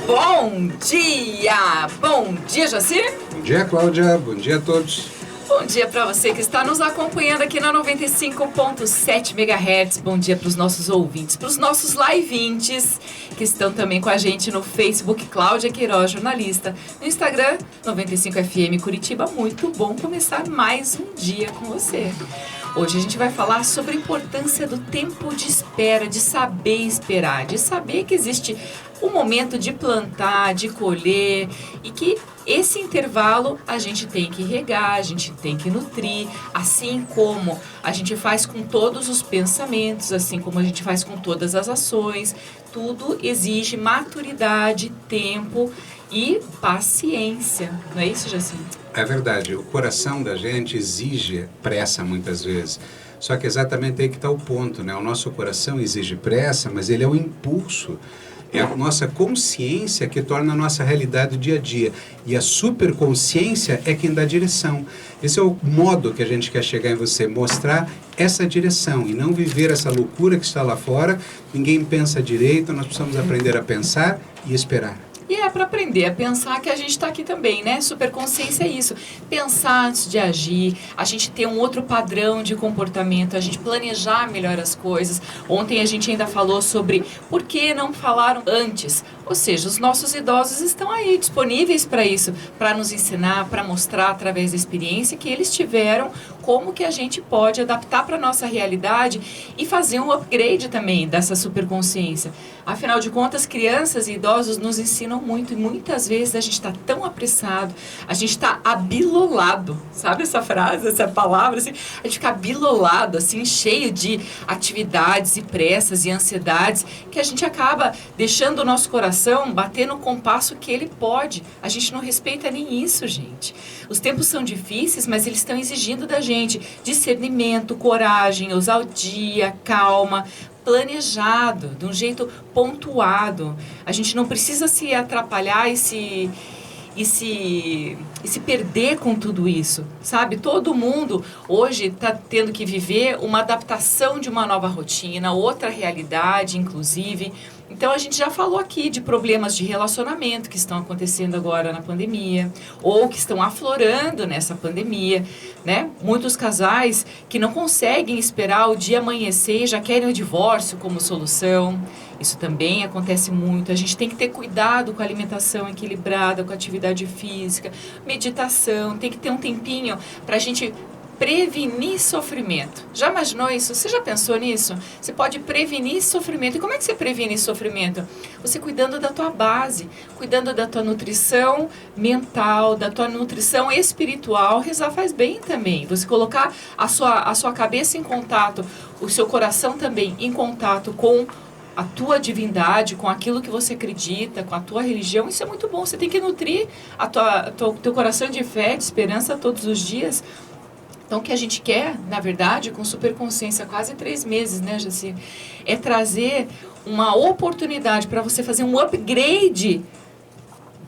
Bom dia! Bom dia, Jacir! Bom dia, Cláudia. Bom dia a todos. Bom dia para você que está nos acompanhando aqui na 95.7 MHz. Bom dia para os nossos ouvintes, para os nossos live-intes que estão também com a gente no Facebook, Cláudia Queiroz, jornalista. No Instagram, 95FM Curitiba. Muito bom começar mais um dia com você. Hoje a gente vai falar sobre a importância do tempo de espera, de saber esperar, de saber que existe um momento de plantar, de colher e que esse intervalo a gente tem que regar, a gente tem que nutrir, assim como a gente faz com todos os pensamentos, assim como a gente faz com todas as ações. Tudo exige maturidade, tempo e paciência. Não é isso, Jacinto? É verdade, o coração da gente exige pressa muitas vezes. Só que exatamente aí que está o ponto, né? O nosso coração exige pressa, mas ele é o impulso. É a nossa consciência que torna a nossa realidade o dia a dia. E a superconsciência é quem dá direção. Esse é o modo que a gente quer chegar em você, mostrar essa direção e não viver essa loucura que está lá fora. Ninguém pensa direito, nós precisamos aprender a pensar e esperar. E é para aprender a pensar que a gente está aqui também, né? Superconsciência é isso. Pensar antes de agir, a gente ter um outro padrão de comportamento, a gente planejar melhor as coisas. Ontem a gente ainda falou sobre por que não falaram antes. Ou seja, os nossos idosos estão aí disponíveis para isso, para nos ensinar, para mostrar através da experiência que eles tiveram, como que a gente pode adaptar para a nossa realidade e fazer um upgrade também dessa superconsciência. Afinal de contas, crianças e idosos nos ensinam muito e muitas vezes a gente está tão apressado, a gente está abilolado, sabe essa frase, essa palavra? Assim, a gente fica abilolado, assim, cheio de atividades e pressas e ansiedades que a gente acaba deixando o nosso coração bater no compasso que ele pode. A gente não respeita nem isso, gente. Os tempos são difíceis, mas eles estão exigindo da gente discernimento, coragem, ousadia, calma, planejado, de um jeito pontuado. A gente não precisa se atrapalhar e se perder com tudo isso, sabe? Todo mundo hoje está tendo que viver uma adaptação de uma nova rotina, outra realidade, inclusive. Então, a gente já falou aqui de problemas de relacionamento que estão acontecendo agora na pandemia, ou que estão aflorando nessa pandemia, né? Muitos casais que não conseguem esperar o dia amanhecer e já querem o divórcio como solução. Isso também acontece muito. A gente tem que ter cuidado com a alimentação equilibrada, com a atividade física, meditação. Tem que ter um tempinho para a gente prevenir sofrimento. Já imaginou isso? Você já pensou nisso? Você pode prevenir sofrimento. E como é que você previne sofrimento? Você cuidando da tua base, cuidando da tua nutrição mental, da tua nutrição espiritual. Rezar faz bem também. Você colocar a sua cabeça em contato, o seu coração também em contato com a tua divindade, com aquilo que você acredita, com a tua religião, isso é muito bom. Você tem que nutrir teu coração de fé, de esperança todos os dias. Então, o que a gente quer, na verdade, com superconsciência, há quase 3 meses, né, Jacir? É trazer uma oportunidade para você fazer um upgrade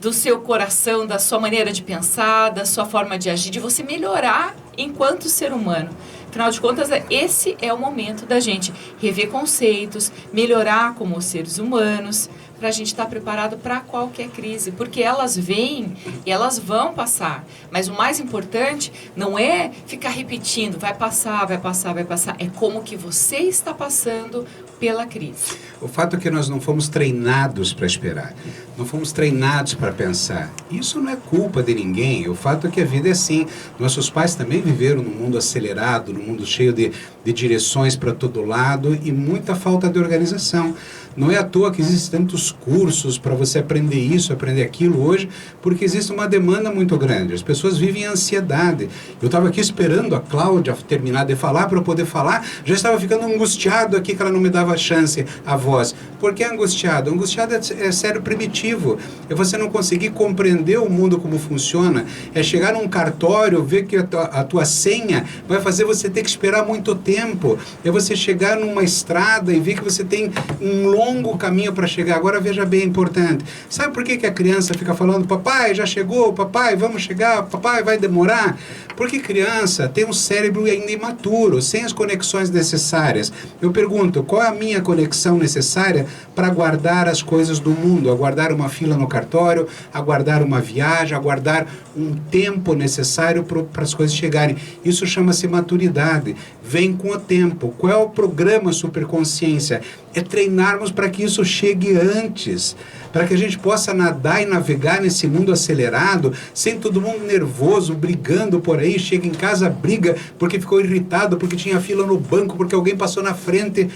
do seu coração, da sua maneira de pensar, da sua forma de agir, de você melhorar enquanto ser humano. Afinal de contas, esse é o momento da gente rever conceitos, melhorar como seres humanos, para a gente estar preparado para qualquer crise, porque elas vêm e elas vão passar. Mas o mais importante não é ficar repetindo, vai passar, vai passar, vai passar. É como que você está passando pela crise. O fato é que nós não fomos treinados para esperar, não fomos treinados para pensar. Isso não é culpa de ninguém, o fato é que a vida é assim. Nossos pais também viveram num mundo acelerado, num mundo cheio de direções para todo lado e muita falta de organização. Não é à toa que existem tantos cursos para você aprender isso, aprender aquilo hoje, porque existe uma demanda muito grande. As pessoas vivem em ansiedade. Eu estava aqui esperando a Cláudia terminar de falar para eu poder falar, já estava ficando angustiado aqui que ela não me dava chance, a voz. Por que angustiado? Angustiado é sério primitivo. É você não conseguir compreender o mundo como funciona. É chegar num cartório, ver que a tua senha vai fazer você você ter que esperar muito tempo, é você chegar numa estrada e ver que você tem um longo caminho para chegar. Agora veja bem, é importante. Sabe por que a criança fica falando, papai, já chegou, papai, vamos chegar, papai, vai demorar? Porque criança tem um cérebro ainda imaturo, sem as conexões necessárias. Eu pergunto, qual é a minha conexão necessária para aguardar as coisas do mundo? Aguardar uma fila no cartório, aguardar uma viagem, aguardar um tempo necessário para as coisas chegarem. Isso chama-se maturidade. Vem com o tempo. Qual é o programa Superconsciência? É treinarmos para que isso chegue antes, para que a gente possa nadar e navegar nesse mundo acelerado, sem todo mundo nervoso, brigando por aí, chega em casa, briga porque ficou irritado, porque tinha fila no banco, porque alguém passou na frente.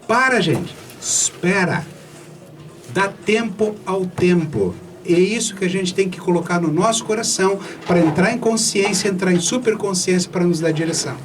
Para, gente. Espera. Dá tempo ao tempo. É isso que a gente tem que colocar no nosso coração para entrar em consciência, entrar em superconsciência para nos dar direção.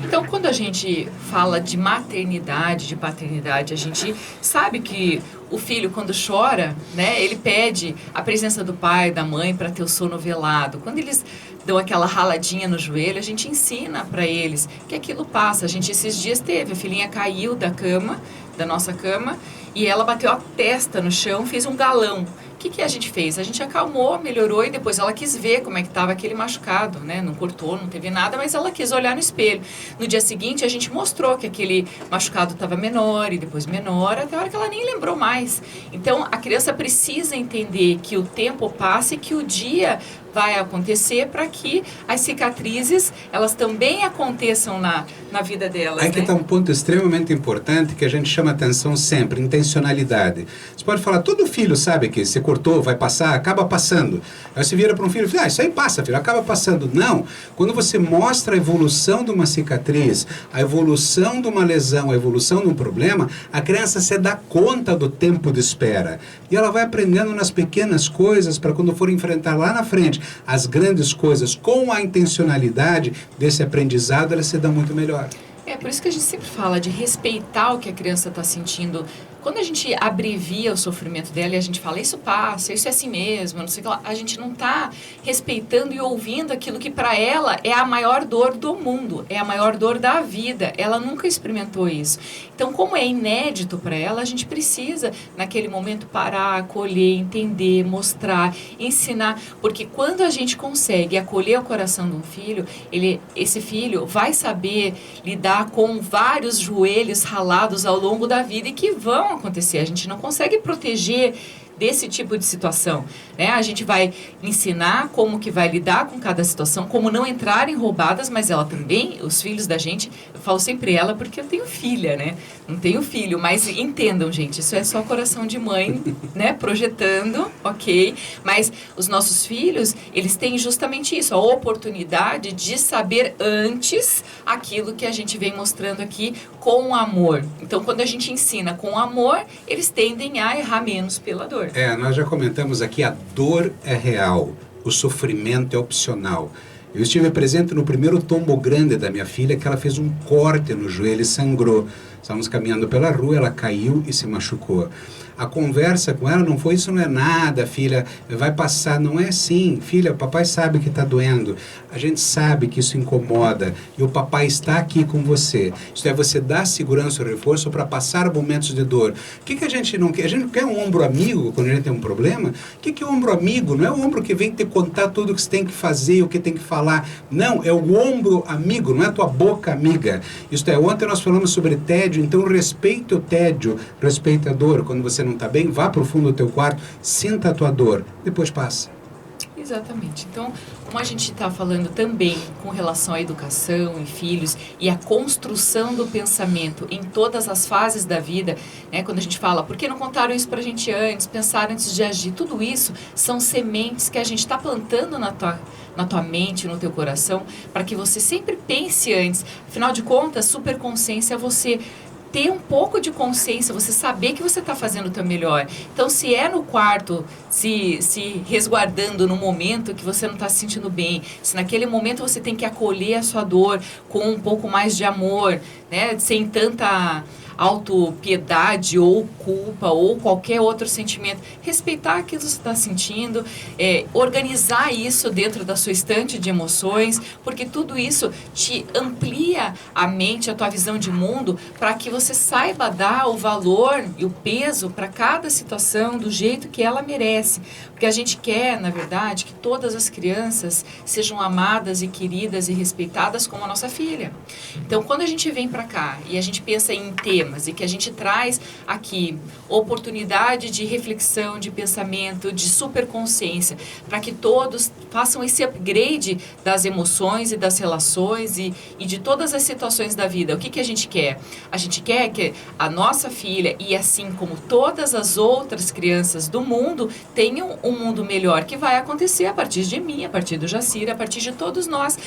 Então, quando a gente fala de maternidade, de paternidade, a gente sabe que o filho, quando chora, né, ele pede a presença do pai, da mãe, para ter o sono velado. Quando eles dão aquela raladinha no joelho, a gente ensina para eles que aquilo passa. A gente, esses dias, teve, a filhinha caiu da cama, da nossa cama, e ela bateu a testa no chão, fez um galão. O que a gente fez? A gente acalmou, melhorou e depois ela quis ver como é que estava aquele machucado, né? Não cortou, não teve nada, mas ela quis olhar no espelho. No dia seguinte, a gente mostrou que aquele machucado estava menor e depois menor, até a hora que ela nem lembrou mais. Então, a criança precisa entender que o tempo passa e que o dia vai acontecer para que as cicatrizes, elas também aconteçam na vida delas. Aí que está um ponto extremamente importante que a gente chama atenção sempre, intencionalidade. Você pode falar, todo filho sabe que se cortou, vai passar, acaba passando. Aí você vira para um filho e fala, isso aí passa, filho, acaba passando. Não, quando você mostra a evolução de uma cicatriz, a evolução de uma lesão, a evolução de um problema, a criança se dá conta do tempo de espera. E ela vai aprendendo nas pequenas coisas para quando for enfrentar lá na frente as grandes coisas com a intencionalidade desse aprendizado, ela se dá muito melhor. É por isso que a gente sempre fala de respeitar o que a criança está sentindo. Quando a gente abrevia o sofrimento dela e a gente fala, isso passa, isso é assim mesmo, não sei o que lá, a gente não está respeitando e ouvindo aquilo que para ela é a maior dor do mundo, é a maior dor da vida. Ela nunca experimentou isso. Então, como é inédito para ela, a gente precisa, naquele momento, parar, acolher, entender, mostrar, ensinar. Porque quando a gente consegue acolher o coração de um filho, esse filho vai saber lidar com vários joelhos ralados ao longo da vida e que vão acontecer. A gente não consegue proteger desse tipo de situação, né? A gente vai ensinar como que vai lidar com cada situação, como não entrar em roubadas, mas ela também, os filhos da gente, eu falo sempre ela porque eu tenho filha, né? Não tenho filho, mas entendam, gente, isso é só coração de mãe, né? Projetando, ok? Mas os nossos filhos, eles têm justamente isso, a oportunidade de saber antes aquilo que a gente vem mostrando aqui com amor. Então, quando a gente ensina com amor, eles tendem a errar menos pela dor. Nós já comentamos aqui, a dor é real, o sofrimento é opcional. Eu estive presente no primeiro tombo grande da minha filha, que ela fez um corte no joelho e sangrou. Estávamos caminhando pela rua, ela caiu e se machucou. A conversa com ela não foi, isso não é nada, filha, vai passar. Não é assim, filha, papai sabe que está doendo. A gente sabe que isso incomoda e o papai está aqui com você. Isso é você dar segurança e reforço para passar momentos de dor. O que a gente não quer? A gente não quer um ombro amigo quando a gente tem um problema? O que é o ombro amigo? Não é o ombro que vem te contar tudo o que você tem que fazer, o que tem que falar. Não, é o ombro amigo, não é a tua boca amiga. Isso é, ontem nós falamos sobre tédio, então respeite o tédio, respeite a dor. Quando você não está bem, vá para o fundo do teu quarto, sinta a tua dor, depois passa. Exatamente. Então, como a gente está falando também com relação à educação e filhos e a construção do pensamento em todas as fases da vida, né? Quando a gente fala, por que não contaram isso para a gente antes, pensaram antes de agir, tudo isso são sementes que a gente está plantando na tua mente, no teu coração, para que você sempre pense antes. Afinal de contas, superconsciência é você ter um pouco de consciência, você saber que você está fazendo o teu melhor. Então, se é no quarto, se resguardando no momento que você não está se sentindo bem, se naquele momento você tem que acolher a sua dor com um pouco mais de amor, né, sem tanta autopiedade ou culpa ou qualquer outro sentimento. Respeitar aquilo que você está sentindo, organizar isso dentro da sua estante de emoções, porque tudo isso te amplia a mente, a tua visão de mundo, para que você saiba dar o valor e o peso para cada situação do jeito que ela merece. Porque a gente quer, na verdade, que todas as crianças sejam amadas e queridas e respeitadas como a nossa filha. Então, quando a gente vem para cá e a gente pensa em temas e que a gente traz aqui oportunidade de reflexão, de pensamento, de superconsciência, para que todos façam esse upgrade das emoções e das relações e de todas as situações da vida. O que a gente quer? A gente quer que a nossa filha, e assim como todas as outras crianças do mundo, tenham um mundo melhor, que vai acontecer a partir de mim, a partir do Jacir, a partir de todos nós,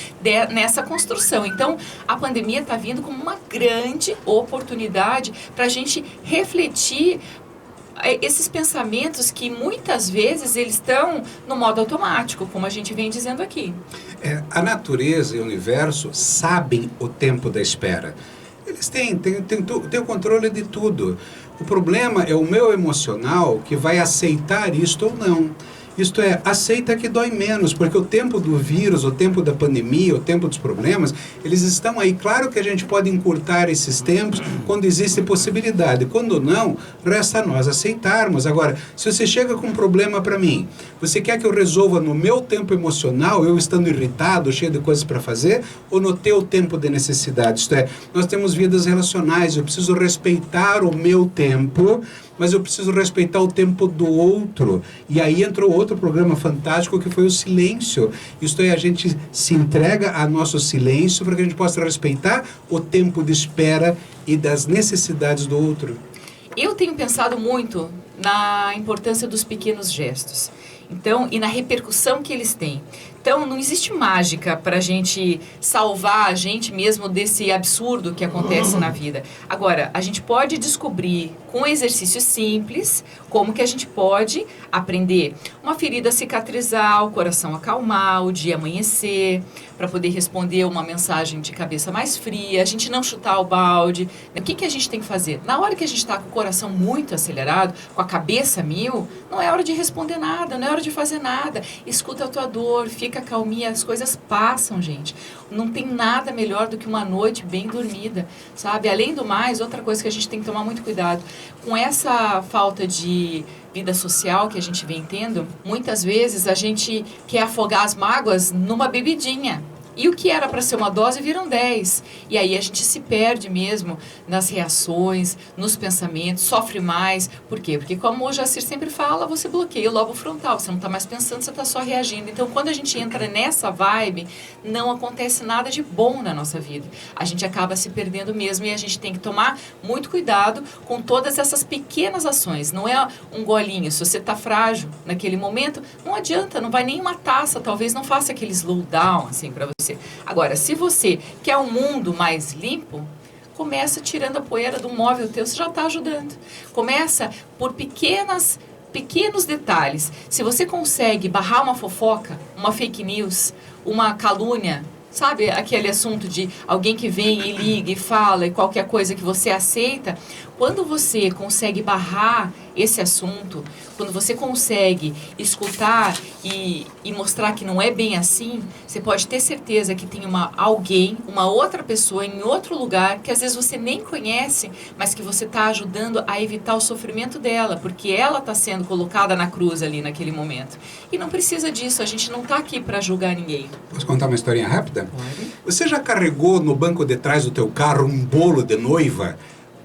nessa construção. Então, a pandemia está vindo como uma grande oportunidade para a gente refletir esses pensamentos que muitas vezes eles estão no modo automático, como a gente vem dizendo aqui. A natureza e o universo sabem o tempo da espera. Eles têm o controle de tudo. O problema é o meu emocional que vai aceitar isto ou não. Isto é, aceita que dói menos, porque o tempo do vírus, o tempo da pandemia, o tempo dos problemas, eles estão aí. Claro que a gente pode encurtar esses tempos quando existe possibilidade. Quando não, resta a nós aceitarmos. Agora, se você chega com um problema para mim, você quer que eu resolva no meu tempo emocional, eu estando irritado, cheio de coisas para fazer, ou no teu tempo de necessidade? Isto é, nós temos vidas relacionais, eu preciso respeitar o meu tempo, mas eu preciso respeitar o tempo do outro. E aí entrou outro programa fantástico que foi o silêncio. Isto é, a gente se entrega a nosso silêncio para que a gente possa respeitar o tempo de espera e das necessidades do outro. Eu tenho pensado muito na importância dos pequenos gestos. Então, e na repercussão que eles têm. Então, não existe mágica para a gente salvar a gente mesmo desse absurdo que acontece na vida. Agora, a gente pode descobrir com exercícios simples como que a gente pode aprender uma ferida a cicatrizar, o coração acalmar, o dia amanhecer, para poder responder uma mensagem de cabeça mais fria, a gente não chutar o balde. O que a gente tem que fazer? Na hora que a gente está com o coração muito acelerado, com a cabeça mil, não é hora de responder nada, não é hora de fazer nada. Escuta a tua dor, fica calminha, as coisas passam, gente. Não tem nada melhor do que uma noite bem dormida, sabe? Além do mais, outra coisa que a gente tem que tomar muito cuidado, com essa falta de vida social que a gente vem tendo, muitas vezes a gente quer afogar as mágoas numa bebidinha. E o que era para ser uma dose viram 10. E aí a gente se perde mesmo nas reações, nos pensamentos, sofre mais. Por quê? Porque como o Jacir sempre fala, você bloqueia o lobo frontal. Você não está mais pensando, você está só reagindo. Então, quando a gente entra nessa vibe, não acontece nada de bom na nossa vida. A gente acaba se perdendo mesmo e a gente tem que tomar muito cuidado com todas essas pequenas ações. Não é um golinho. Se você está frágil naquele momento, não adianta, não vai nem uma taça. Talvez não faça aquele slowdown assim para você. Agora, se você quer um mundo mais limpo, começa tirando a poeira do móvel teu, você já está ajudando. Começa por pequenos detalhes. Se você consegue barrar uma fofoca, uma fake news, uma calúnia, sabe aquele assunto de alguém que vem e liga e fala e qualquer coisa que você aceita, quando você consegue barrar esse assunto, quando você consegue escutar e mostrar que não é bem assim, você pode ter certeza que tem uma outra pessoa em outro lugar que às vezes você nem conhece, mas que você está ajudando a evitar o sofrimento dela, porque ela está sendo colocada na cruz ali naquele momento. E não precisa disso, a gente não está aqui para julgar ninguém. Posso contar uma historinha rápida? Pode. Você já carregou no banco de trás do teu carro um bolo de noiva?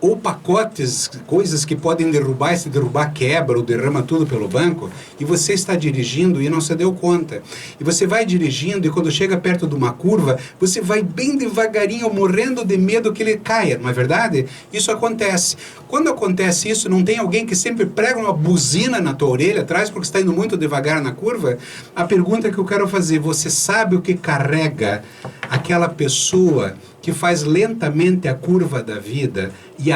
Ou pacotes, coisas que podem derrubar, e se derrubar quebra ou derrama tudo pelo banco, e você está dirigindo e não se deu conta. E você vai dirigindo e quando chega perto de uma curva, você vai bem devagarinho, morrendo de medo que ele caia, não é verdade? Isso acontece. Quando acontece isso, não tem alguém que sempre prega uma buzina na tua orelha atrás porque está indo muito devagar na curva? A pergunta que eu quero fazer, você sabe o que carrega aquela pessoa que faz lentamente a curva da vida e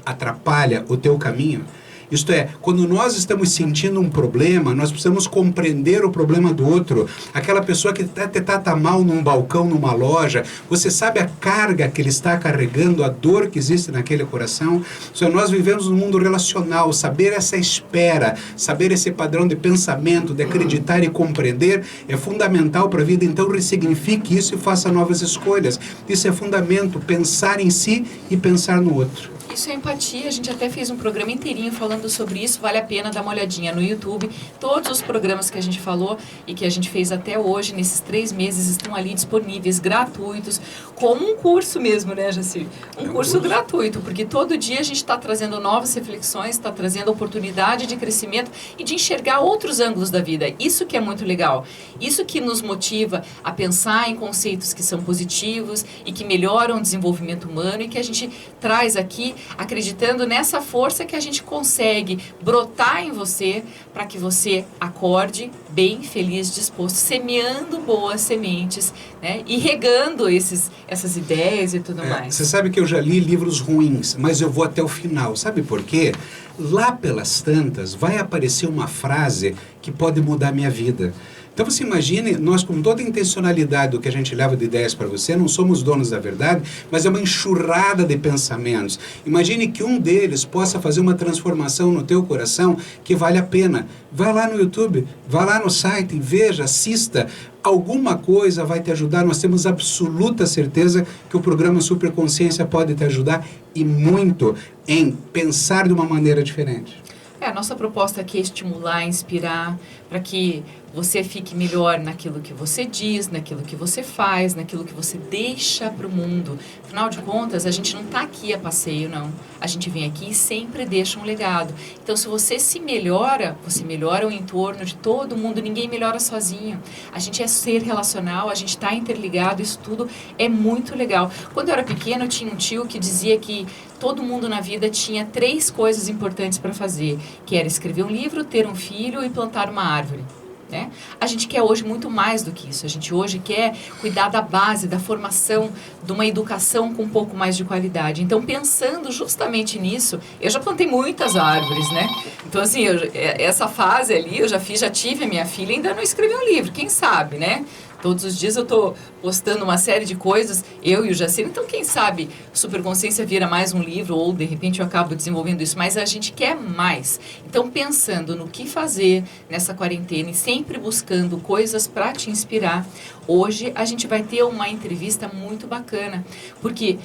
atrapalha o teu caminho? Isto é, quando nós estamos sentindo um problema, nós precisamos compreender o problema do outro. Aquela pessoa que está mal num balcão, numa loja, você sabe a carga que ele está carregando, a dor que existe naquele coração? Nós vivemos num mundo relacional, saber essa espera, saber esse padrão de pensamento, de acreditar e compreender é fundamental para a vida. Então ressignifique isso e faça novas escolhas. Isso é fundamento, pensar em si e pensar no outro. Isso é empatia, a gente até fez um programa inteirinho falando sobre isso, vale a pena dar uma olhadinha no YouTube. Todos os programas que a gente falou e que a gente fez até hoje, nesses 3 meses, estão ali disponíveis, gratuitos, como um curso mesmo, né, Jacir? Um curso gratuito, porque todo dia a gente está trazendo novas reflexões, está trazendo oportunidade de crescimento e de enxergar outros ângulos da vida. Isso que é muito legal. Isso que nos motiva a pensar em conceitos que são positivos e que melhoram o desenvolvimento humano e que a gente traz aqui acreditando nessa força que a gente consegue brotar em você para que você acorde bem, feliz, disposto, semeando boas sementes, né? E regando essas ideias e tudo mais. Você sabe que eu já li livros ruins, mas eu vou até o final. Sabe por quê? Lá pelas tantas vai aparecer uma frase que pode mudar a minha vida. Então você imagine, nós com toda a intencionalidade do que a gente leva de ideias para você, não somos donos da verdade, mas é uma enxurrada de pensamentos. Imagine que um deles possa fazer uma transformação no teu coração que vale a pena. Vai lá no YouTube, vai lá no site, veja, assista. Alguma coisa vai te ajudar. Nós temos absoluta certeza que o programa Superconsciência pode te ajudar e muito em pensar de uma maneira diferente. A nossa proposta aqui é estimular, inspirar, para que você fique melhor naquilo que você diz, naquilo que você faz, naquilo que você deixa para o mundo. Afinal de contas, a gente não está aqui a passeio, não. A gente vem aqui e sempre deixa um legado. Então, se você se melhora, você melhora o entorno de todo mundo, ninguém melhora sozinho. A gente é ser relacional, a gente está interligado, isso tudo é muito legal. Quando eu era pequena, eu tinha um tio que dizia que todo mundo na vida tinha 3 coisas importantes para fazer, que era escrever um livro, ter um filho e plantar uma árvore. Né? A gente quer hoje muito mais do que isso. A gente hoje quer cuidar da base, da formação, de uma educação com um pouco mais de qualidade. Então, pensando justamente nisso, eu já plantei muitas árvores, né? Então, assim, essa fase ali, eu já tive a minha filha, ainda não escrevi um livro, quem sabe, né? Todos os dias eu estou postando uma série de coisas, eu e o Jacir. Então, quem sabe, Superconsciência vira mais um livro ou, de repente, eu acabo desenvolvendo isso. Mas a gente quer mais. Então, pensando no que fazer nessa quarentena e sempre buscando coisas para te inspirar, hoje a gente vai ter uma entrevista muito bacana. Porque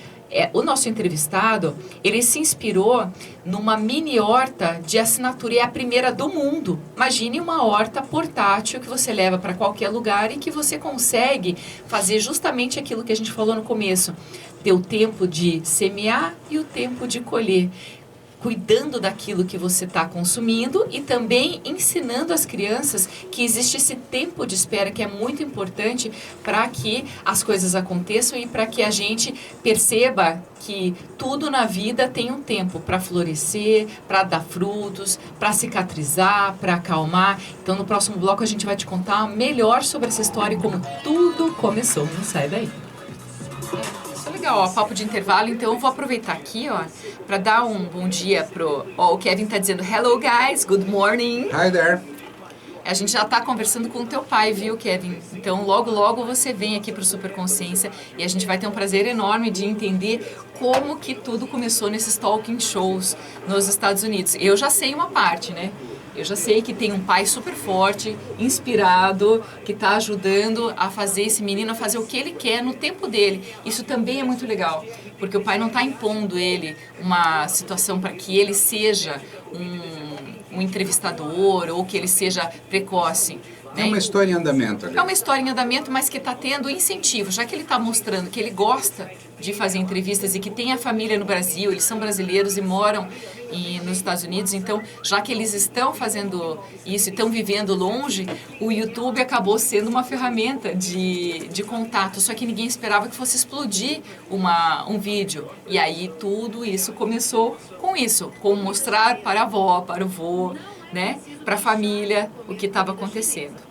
o nosso entrevistado, ele se inspirou numa mini horta de assinatura, e é a primeira do mundo. Imagine uma horta portátil que você leva para qualquer lugar e que você consegue fazer justamente aquilo que a gente falou no começo. Ter o tempo de semear e o tempo de colher. Cuidando daquilo que você está consumindo e também ensinando as crianças que existe esse tempo de espera que é muito importante para que as coisas aconteçam e para que a gente perceba que tudo na vida tem um tempo para florescer, para dar frutos, para cicatrizar, para acalmar. Então, no próximo bloco a gente vai te contar melhor sobre essa história e como tudo começou. Não sai daí. Legal, ó, papo de intervalo, então eu vou aproveitar aqui, ó, para dar um bom dia pro... Ó, o Kevin tá dizendo, hello guys, good morning. Hi there. A gente já tá conversando com o teu pai, viu, Kevin? Então, logo, logo você vem aqui pro Superconsciência e a gente vai ter um prazer enorme de entender como que tudo começou nesses talking shows nos Estados Unidos. Eu já sei uma parte, né? Eu já sei que tem um pai super forte, inspirado, que está ajudando a fazer esse menino a fazer o que ele quer no tempo dele. Isso também é muito legal, porque o pai não está impondo ele uma situação para que ele seja um entrevistador ou que ele seja precoce. É uma história em andamento ali. É uma história em andamento, mas que está tendo incentivo, já que ele está mostrando que ele gosta de fazer entrevistas e que tem a família no Brasil, eles são brasileiros e moram nos Estados Unidos, então, já que eles estão fazendo isso e estão vivendo longe, o YouTube acabou sendo uma ferramenta de contato, só que ninguém esperava que fosse explodir um vídeo. E aí tudo isso começou com isso, com mostrar para a avó, para o vô, né, para a família o que estava acontecendo.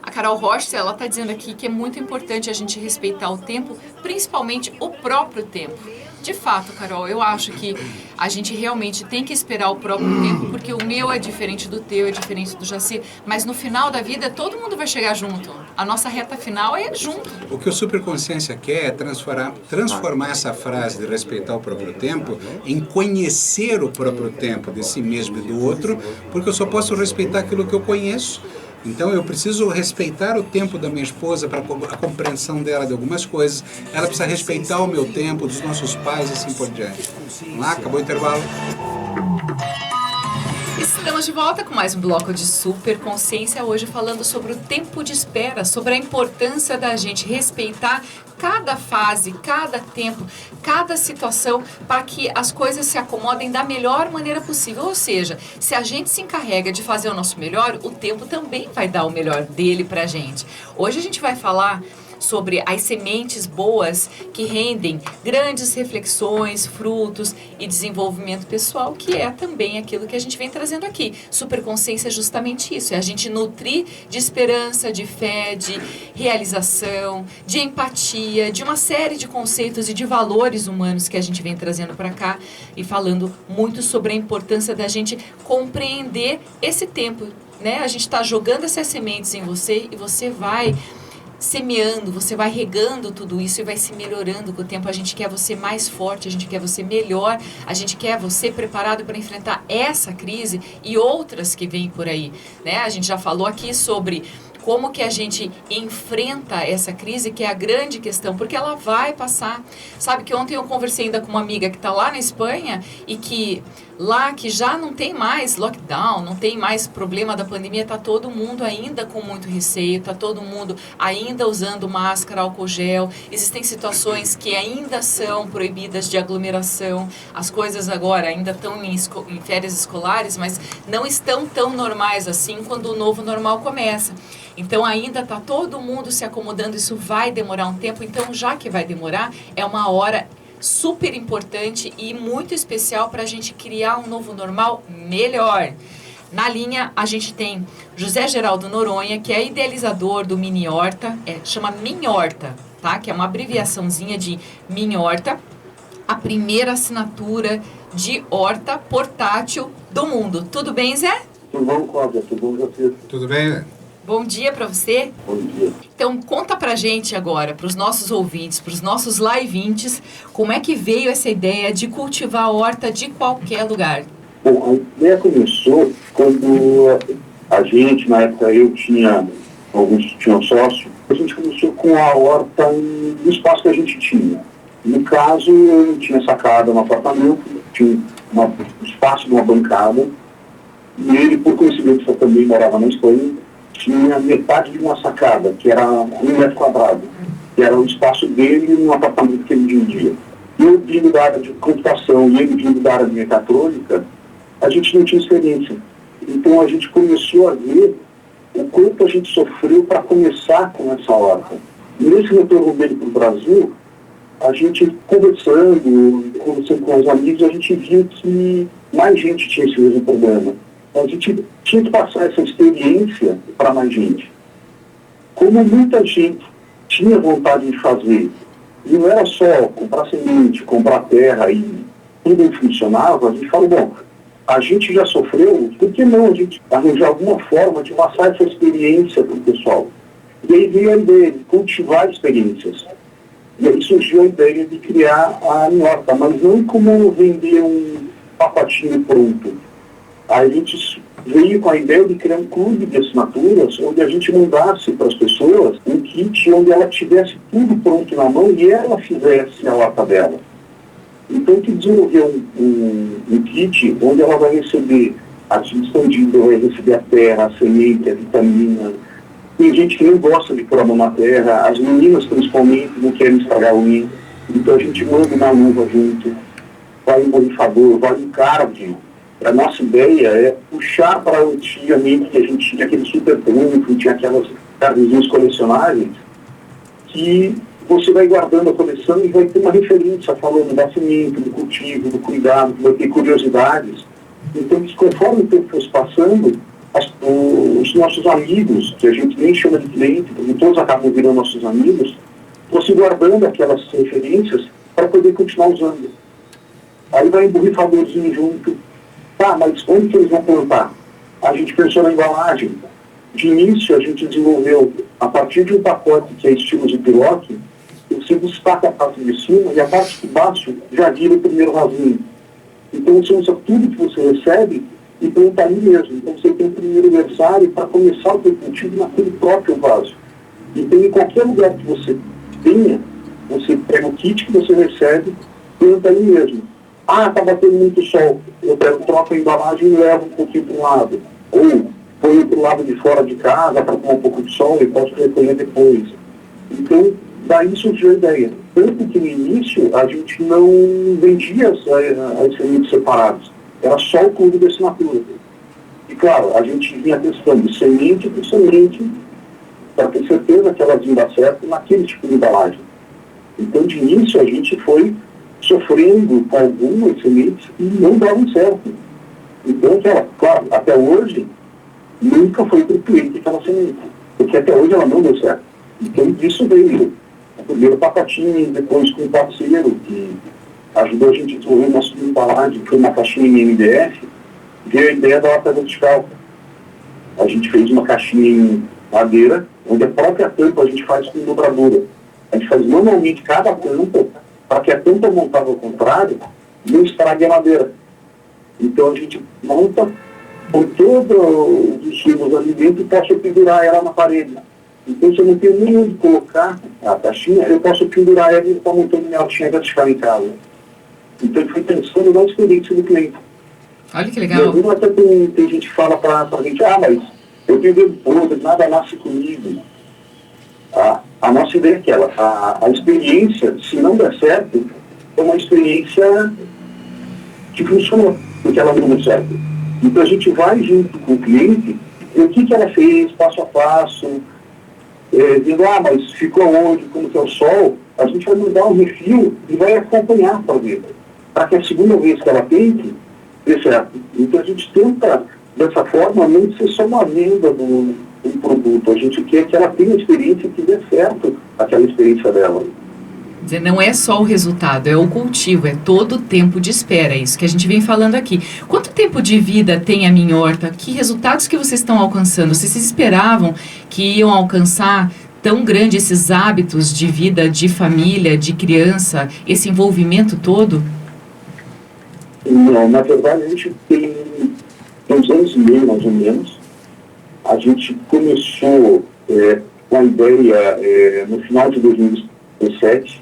A Carol Rocha, ela está dizendo aqui que é muito importante a gente respeitar o tempo, principalmente o próprio tempo. De fato, Carol, eu acho que a gente realmente tem que esperar o próprio tempo, porque o meu é diferente do teu, é diferente do Jaci, mas no final da vida todo mundo vai chegar junto. A nossa reta final é junto. O que o Superconsciência quer é transformar essa frase de respeitar o próprio tempo em conhecer o próprio tempo de si mesmo e do outro, porque eu só posso respeitar aquilo que eu conheço. Então eu preciso respeitar o tempo da minha esposa para a compreensão dela de algumas coisas. Ela precisa respeitar o meu tempo, dos nossos pais e assim por diante. Vamos lá, acabou o intervalo. Estamos de volta com mais um bloco de Superconsciência, hoje falando sobre o tempo de espera, sobre a importância da gente respeitar cada fase, cada tempo, cada situação, para que as coisas se acomodem da melhor maneira possível. Ou seja, se a gente se encarrega de fazer o nosso melhor, o tempo também vai dar o melhor dele para a gente. Hoje a gente vai falar sobre as sementes boas que rendem grandes reflexões, frutos e desenvolvimento pessoal, que é também aquilo que a gente vem trazendo aqui. Superconsciência é justamente isso, é a gente nutrir de esperança, de fé, de realização, de empatia, de uma série de conceitos e de valores humanos que a gente vem trazendo para cá e falando muito sobre a importância da gente compreender esse tempo, né? A gente está jogando essas sementes em você e você vai semeando, você vai regando tudo isso e vai se melhorando com o tempo. A gente quer você mais forte, a gente quer você melhor, a gente quer você preparado para enfrentar essa crise e outras que vêm por aí, né? A gente já falou aqui sobre como que a gente enfrenta essa crise, que é a grande questão, porque ela vai passar. Sabe que ontem eu conversei ainda com uma amiga que está lá na Espanha e que lá que já não tem mais lockdown, não tem mais problema da pandemia, está todo mundo ainda com muito receio, está todo mundo ainda usando máscara, álcool gel, existem situações que ainda são proibidas de aglomeração, as coisas agora ainda estão em férias escolares, mas não estão tão normais assim quando o novo normal começa. Então ainda está todo mundo se acomodando, isso vai demorar um tempo, então já que vai demorar, é uma hora super importante e muito especial para a gente criar um novo normal melhor. Na linha a gente tem José Geraldo Noronha, que é idealizador do Mini Horta, chama Minhorta, tá? Que é uma abreviaçãozinha de Minhorta, a primeira assinatura de horta portátil do mundo. Tudo bem, Zé? Tudo bom, Cláudia? Tudo bom, você? Tudo bem? Bom dia para você. Bom dia. Então, conta pra gente agora, para os nossos ouvintes, para os nossos live-intes, como é que veio essa ideia de cultivar a horta de qualquer lugar? Bom, a ideia começou quando a gente, na época alguns tinham sócio, a gente começou com a horta no espaço que a gente tinha. No caso, eu tinha sacada no apartamento, tinha um espaço de uma bancada, e ele, por coincidência, também morava na Espanha, tinha metade de uma sacada, que era 1 metro quadrado, que era o espaço dele no apartamento que ele dividia. Eu vindo da área de computação e ele vindo da área de mecatrônica, a gente não tinha experiência. Então a gente começou a ver o quanto a gente sofreu para começar com essa horta. Nesse retorno dele para o Brasil, a gente conversando com os amigos, a gente viu que mais gente tinha esse mesmo problema. A gente tinha que passar essa experiência para mais gente. Como muita gente tinha vontade de fazer, e não era só comprar semente, comprar terra e tudo funcionava, a gente falou, bom, a gente já sofreu, por que não a gente arranjar alguma forma de passar essa experiência para o pessoal? E aí veio a ideia de cultivar experiências. E aí surgiu a ideia de criar a Minhorta, mas não como vender um pacotinho pronto. A gente veio com a ideia de criar um clube de assinaturas onde a gente mandasse para as pessoas um kit onde ela tivesse tudo pronto na mão e ela fizesse a horta dela. Então, que desenvolveu um kit onde ela vai receber a expandida, vai receber a terra, a semente, a vitamina. Tem gente que não gosta de pôr a mão na terra, as meninas principalmente não querem estragar o ninho. Então a gente manda uma luva junto, vai um borrifador, vai um cardio. A nossa ideia é puxar para antigamente que a gente tinha aquele super trunfo, tinha aquelas carnezinhas colecionáveis, que você vai guardando a coleção e vai ter uma referência falando da semente, do cultivo, do cuidado, vai ter curiosidades. Então, conforme o tempo fosse passando, os nossos amigos, que a gente nem chama de cliente, porque todos acabam virando nossos amigos, fosse guardando aquelas referências para poder continuar usando. Aí vai um borrifadorzinho junto. Tá, mas onde que eles vão plantar? A gente pensou na embalagem. De início, a gente desenvolveu, a partir de um pacote que é estilo de pilote, você destaca a parte de cima e a parte de baixo já vira o primeiro vasinho. Então você usa tudo que você recebe e planta ali mesmo. Então você tem o primeiro versário para começar o teu cultivo naquele próprio vaso. Então em qualquer lugar que você tenha, você pega o kit que você recebe, planta ali mesmo. Ah, está batendo muito sol, eu troco a embalagem e levo um pouquinho para um lado. Ou ponho para o lado de fora de casa para tomar um pouco de sol e posso recolher depois. Então, daí surgiu a ideia. Tanto que no início a gente não vendia as sementes separadas. Era só o clube de assinatura. E claro, a gente vinha testando semente por semente para ter certeza que elas iam dar certo naquele tipo de embalagem. Então, de início, a gente foi sofrendo com algumas sementes e não davam certo. Então, claro, até hoje, nunca foi para o cliente aquela semente. Porque até hoje ela não deu certo. Então, disso veio o primeiro pacotinho, depois com um parceiro que ajudou a gente a desenvolver uma segunda embalagem, que foi uma caixinha em MDF, veio a ideia da horta vertical. A gente fez uma caixinha em madeira, onde a própria tampa a gente faz com dobradura. A gente faz manualmente cada tampa, para que a tampa montada ao contrário não estrague a madeira. Então a gente monta com todos os insumos ali dentro e posso pendurar ela na parede. Então, se eu não tenho nem onde colocar a caixinha, eu posso pendurar ela e estar montando minha hortinha vertical em casa. Então, eu fui pensando na experiência do cliente. Olha que legal. E até tem gente que fala para a gente, mas eu tenho dedo podre, nada nasce comigo. A nossa ideia é aquela, a experiência, se não der certo, é uma experiência que funcionou, porque ela não deu certo. Então, a gente vai junto com o cliente, e o que ela fez, passo a passo, dizendo, mas ficou onde, como que é o sol, a gente vai mandar um refil e vai acompanhar para ver, para que a segunda vez que ela tente, dê certo. Então a gente tenta, dessa forma, não ser só uma venda do produto, a gente quer que ela tenha experiência que dê certo aquela experiência dela. Quer dizer, não é só o resultado, é o cultivo, é todo o tempo de espera, é isso que a gente vem falando aqui. Quanto tempo de vida tem a minha horta? Que resultados que vocês estão alcançando? Vocês esperavam que iam alcançar tão grande esses hábitos de vida, de família, de criança, esse envolvimento todo? Não, na verdade a gente tem 2 anos e meio, mais ou menos. A gente começou com a ideia no final de 2017,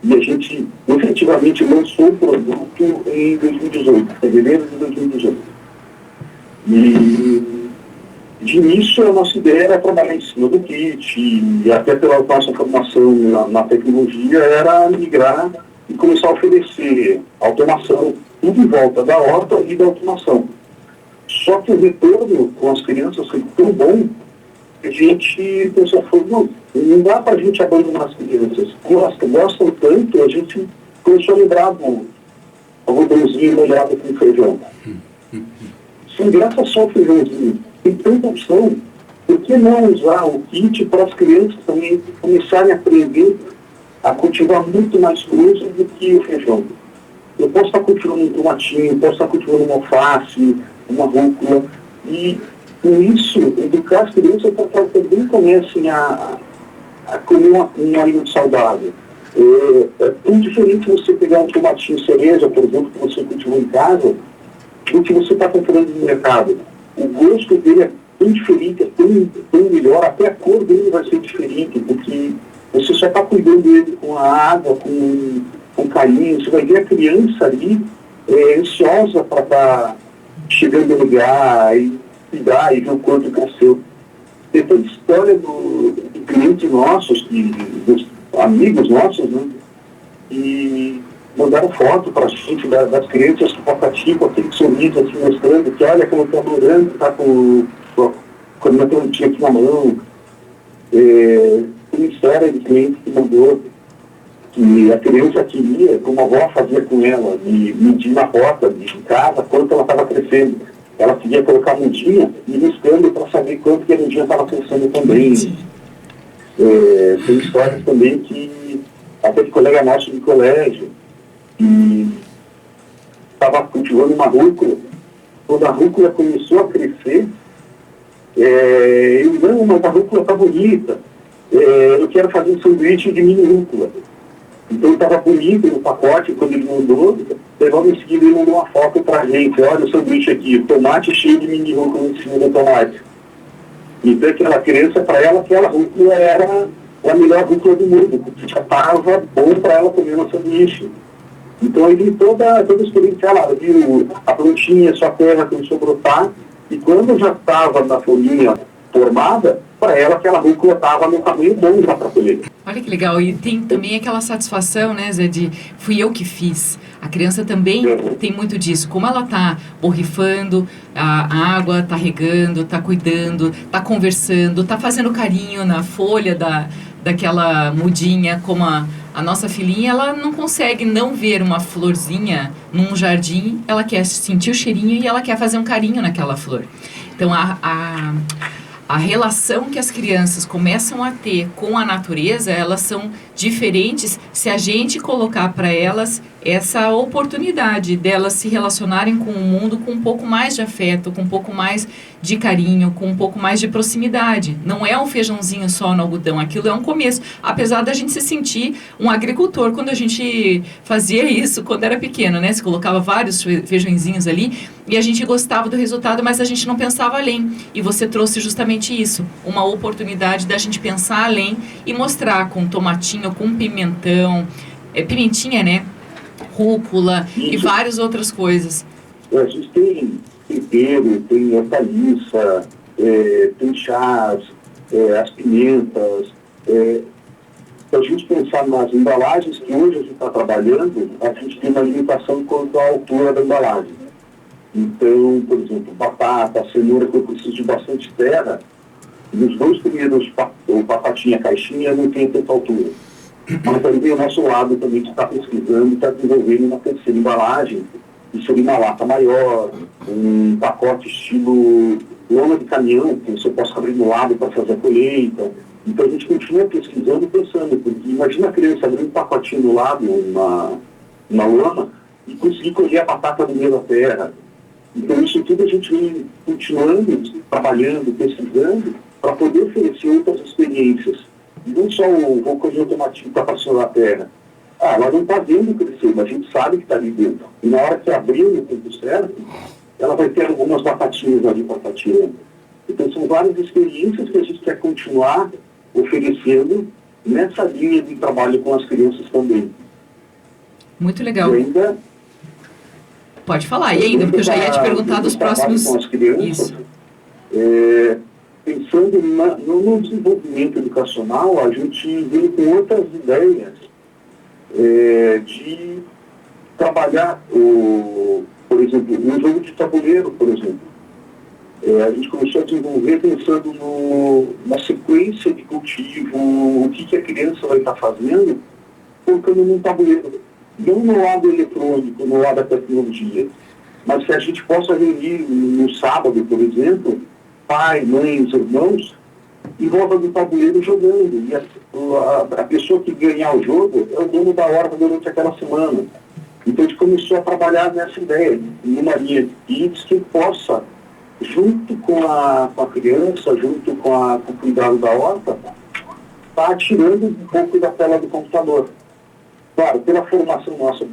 e a gente efetivamente lançou o produto em 2018, fevereiro de 2018. E de início a nossa ideia era trabalhar em cima do kit, e até pela nossa formação na tecnologia era migrar e começar a oferecer automação, tudo em volta da horta e da automação. Só que o retorno com as crianças foi tão bom que a gente pensou, não dá para a gente abandonar as crianças. Gostam tanto, a gente começou a lembrar do arrozdãozinho molhado com feijão. Sem graça só o feijãozinho. Tem tanta opção. Por que não usar o kit para as crianças também começarem a aprender a cultivar muito mais coisas do que o feijão? Eu posso estar cultivando um tomatinho, posso estar cultivando uma alface, uma rúcula, e com isso, educar as crianças para que elas também comecem a comer um alimento saudável. É tão diferente você pegar um tomatinho cereja, por exemplo, que você cultivou em casa, do que você está comprando no mercado. O gosto dele é tão diferente, é tão melhor, até a cor dele vai ser diferente, porque você só está cuidando dele com a água, com carinho. Você vai ver a criança ali ansiosa para estar chegando no lugar e cuidar e ver o quanto cresceu. Tem toda a história do cliente nossos, dos amigos nossos, né? E mandaram foto para a gente das crianças com papatinho, com aquele sorriso assim, mostrando que olha como está adorando, está com a minha plantinha aqui na mão. Tem uma história de cliente que mandou que a criança queria, como a avó fazia com ela, de medir na porta de casa quanto ela estava crescendo. Ela queria colocar a mudinha e riscando para saber quanto que a mudinha estava crescendo também. Tem histórias também que Até de colega nosso de colégio, e estava cultivando uma rúcula. Quando a rúcula começou a crescer, eu, não, mas a rúcula está bonita, eu quero fazer um sanduíche de mini rúcula. Então estava bonito no pacote, quando ele mandou, logo em seguida ele mandou uma foto para a gente, olha o sanduíche aqui, tomate cheio de mini rúcula em cima do tomate. Então aquela criança, para ela, aquela rúcula era a melhor rúcula do mundo, porque já estava bom para ela comer no sanduíche. Então ele toda a experiência, ela viu a plantinha, sua terra começou a brotar, e quando já estava na folhinha formada, para ela aquela rúcula estava no tamanho bom já para colher. Olha que legal, e tem também aquela satisfação, né, Zé, de fui eu que fiz. A criança também tem muito disso, como ela está borrifando a água, está regando, está cuidando, está conversando, está fazendo carinho na folha daquela mudinha, como a nossa filhinha, ela não consegue não ver uma florzinha num jardim, ela quer sentir o cheirinho e ela quer fazer um carinho naquela flor. Então, a relação que as crianças começam a ter com a natureza, elas são diferentes se a gente colocar para elas essa oportunidade delas se relacionarem com o mundo com um pouco mais de afeto, com um pouco mais de carinho, com um pouco mais de proximidade. Não é um feijãozinho só no algodão, aquilo é um começo. Apesar da gente se sentir um agricultor quando a gente fazia isso quando era pequeno, né? Se colocava vários feijõezinhos ali e a gente gostava do resultado, mas a gente não pensava além. E você trouxe justamente isso, uma oportunidade da gente pensar além e mostrar com tomatinho, com pimentão, pimentinha, né? Rúcula e várias outras coisas. A gente tem tempero, tem hortaliça, tem chás, as pimentas. Se a gente pensar nas embalagens que hoje a gente está trabalhando, a gente tem uma limitação quanto à altura da embalagem. Então, por exemplo, batata, cenoura, que eu preciso de bastante terra, nos 2 primeiros, o batatinha, caixinha, não tem tanta altura. Mas também o nosso lado também está pesquisando, está desenvolvendo uma terceira embalagem, que seria uma lata maior, um pacote estilo lona de caminhão, que você possa abrir no lado para fazer a colheita. Então a gente continua pesquisando e pensando, porque imagina a criança abrir um pacotinho do lado, uma lona, e conseguir colher a batata no meio da terra. Então isso tudo a gente vem continuando, trabalhando, pesquisando, para poder oferecer outras experiências. Não só vou colher o tomatinho para passar a terra. Ela não está vendo crescer, mas a gente sabe que está ali dentro. E na hora que abrir no tempo certo, ela vai ter algumas batatinhas ali para estar tirando. Então são várias experiências que a gente quer continuar oferecendo nessa linha de trabalho com as crianças também. Muito legal. E ainda, pode falar, e ainda, porque eu já ia te perguntar dos próximos... Com as crianças, pensando no desenvolvimento educacional, a gente veio com outras ideias de trabalhar, por exemplo, um jogo de tabuleiro, por exemplo. A gente começou a desenvolver pensando na sequência de cultivo, o que a criança vai estar fazendo, colocando num tabuleiro. Não no lado eletrônico, no lado da tecnologia, mas que a gente possa reunir no sábado, por exemplo, pai, mãe, os irmãos, em volta do tabuleiro jogando. E a pessoa que ganhar o jogo é o dono da horta durante aquela semana. Então a gente começou a trabalhar nessa ideia, numa linha de kits que possa, junto com a criança, junto com o cuidado da horta, estar tirando um pouco da tela do computador. Claro, pela formação nossa,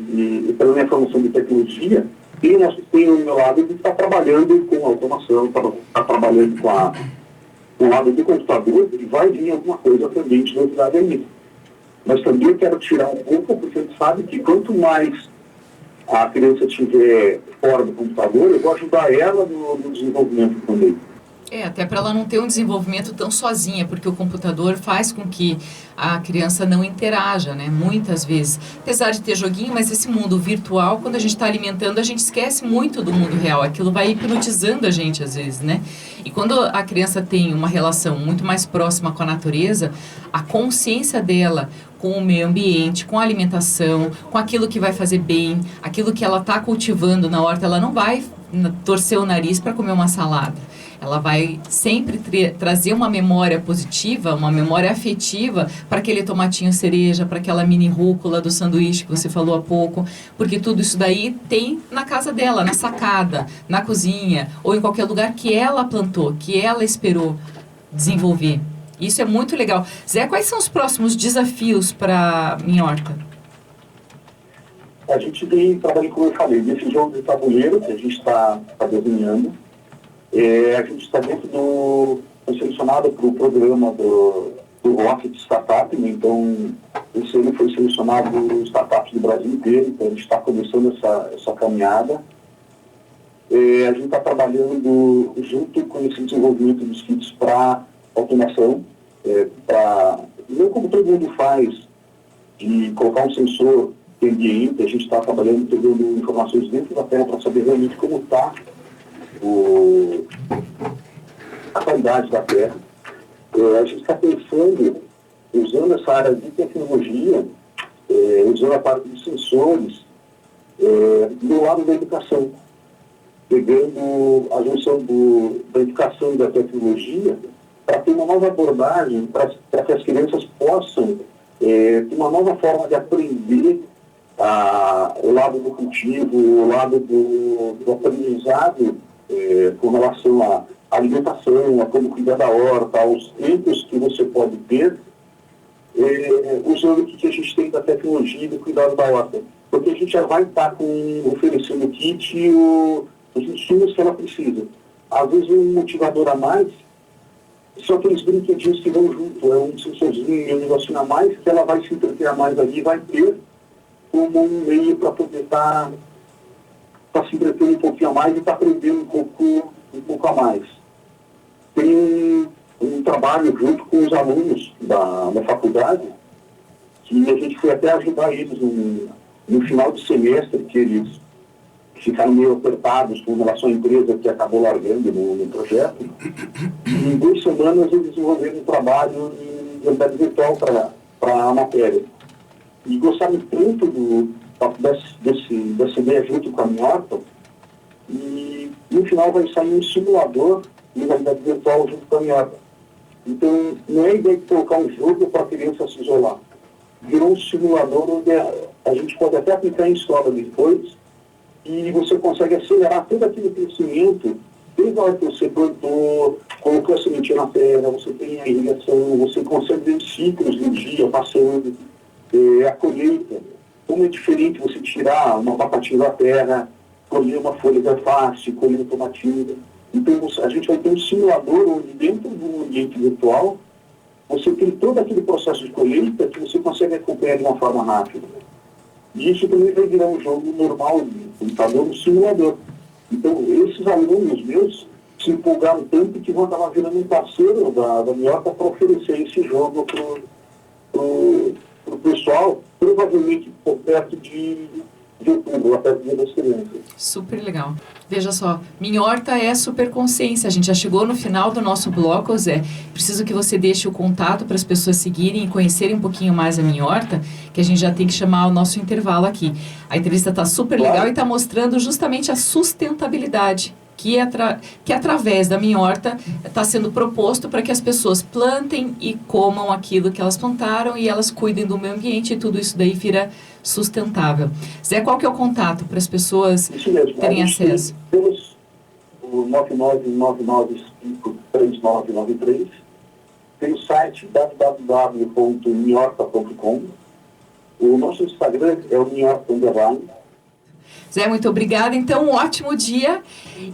pela minha formação de tecnologia, tem o meu lado de estar trabalhando com automação, estar trabalhando com o lado do computador, e vai vir alguma coisa também de novidade aí. Mas também eu quero tirar um pouco, porque a gente sabe que quanto mais a criança estiver fora do computador, eu vou ajudar ela no desenvolvimento também. Até para ela não ter um desenvolvimento tão sozinha, porque o computador faz com que a criança não interaja, né? Muitas vezes. Apesar de ter joguinho, mas esse mundo virtual, quando a gente está alimentando, a gente esquece muito do mundo real. Aquilo vai hipnotizando a gente, às vezes, né? E quando a criança tem uma relação muito mais próxima com a natureza, a consciência dela com o meio ambiente, com a alimentação, com aquilo que vai fazer bem, aquilo que ela está cultivando na horta, ela não vai torcer o nariz para comer uma salada. Ela vai sempre trazer uma memória positiva, uma memória afetiva para aquele tomatinho cereja, para aquela mini rúcula do sanduíche que você falou há pouco, porque tudo isso daí tem na casa dela, na sacada, na cozinha, ou em qualquer lugar que ela plantou, que ela esperou desenvolver. Isso é muito legal. Zé, quais são os próximos desafios para minha horta? A gente vem trabalhando, como eu falei, nesse jogo de tabuleiro que a gente está desenhando. A gente está dentro foi selecionado para o programa do Rocket Startup, né? Então esse ano foi selecionado startups do Brasil inteiro, então a gente está começando essa caminhada. A gente está trabalhando junto com esse desenvolvimento dos kits para automação, não como todo mundo faz, de colocar um sensor em ambiente. A gente está trabalhando, pegando informações dentro da terra para saber realmente como está a qualidade da terra. A gente está pensando, usando essa área de tecnologia, usando a parte de sensores, do lado da educação, pegando a junção da educação e da tecnologia para ter uma nova abordagem, para que as crianças possam ter uma nova forma de aprender o lado do cultivo, o lado do aprendizado, com relação à alimentação, a como cuidar da horta, aos tempos que você pode ter, usando o que a gente tem da tecnologia e do cuidado da horta. Porque a gente já vai estar oferecendo o kit e os insumos que ela precisa. Às vezes um motivador a mais, são aqueles brinquedinhos que vão junto, é um sensorzinho, um negocinho a mais, que ela vai se entreter a mais ali, vai ter como um meio para poder estar se entretendo um pouquinho a mais e estar aprendendo um pouco a mais. Tem um trabalho junto com os alunos da faculdade, que a gente foi até ajudar eles no final de semestre, que eles ficaram meio apertados com relação à empresa que acabou largando no projeto. E em 2 semanas eles desenvolveram um trabalho de realidade virtual para a matéria. E gostaram tanto dessa ideia junto com a minha horta, e no final vai sair um simulador de realidade virtual junto com a minha horta. Então, não é a ideia de colocar um jogo para a criança se isolar. Virou um simulador onde a gente pode até aplicar em escola depois, e você consegue acelerar todo aquele crescimento, desde a hora que você plantou, colocou a sementinha na terra, você tem a irrigação, você consegue ver os ciclos do dia passando, a colheita. Como é diferente você tirar uma batatinha da terra, colher uma folha de alface, colher um tomatinho. Então a gente vai ter um simulador onde dentro do ambiente virtual você tem todo aquele processo de colheita que você consegue acompanhar de uma forma rápida. E isso também vai virar um jogo normal de computador, um simulador. Então esses alunos meus se empolgaram tanto que vão acabar virando um parceiro da minha horta para oferecer esse jogo para o pessoal, provavelmente por perto de outubro, até o Dia das Crianças. Super legal. Veja só, Minha Horta é super consciência. A gente já chegou no final do nosso bloco, Zé. Preciso que você deixe o contato para as pessoas seguirem e conhecerem um pouquinho mais a Minha Horta, que a gente já tem que chamar o nosso intervalo aqui. A entrevista está super legal e está mostrando justamente a sustentabilidade que através da Minha Horta está sendo proposto para que as pessoas plantem e comam aquilo que elas plantaram e elas cuidem do meio ambiente e tudo isso daí vira sustentável. Zé, qual que é o contato para as pessoas terem acesso? Temos o 999953993, tem o site www.minhorta.com, o nosso Instagram é o Minhorta _. Zé, muito obrigada. Então, um ótimo dia.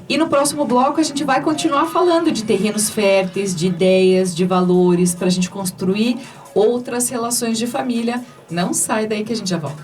E no próximo bloco a gente vai continuar falando de terrenos férteis, de ideias, de valores, para a gente construir outras relações de família. Não sai daí que a gente já volta.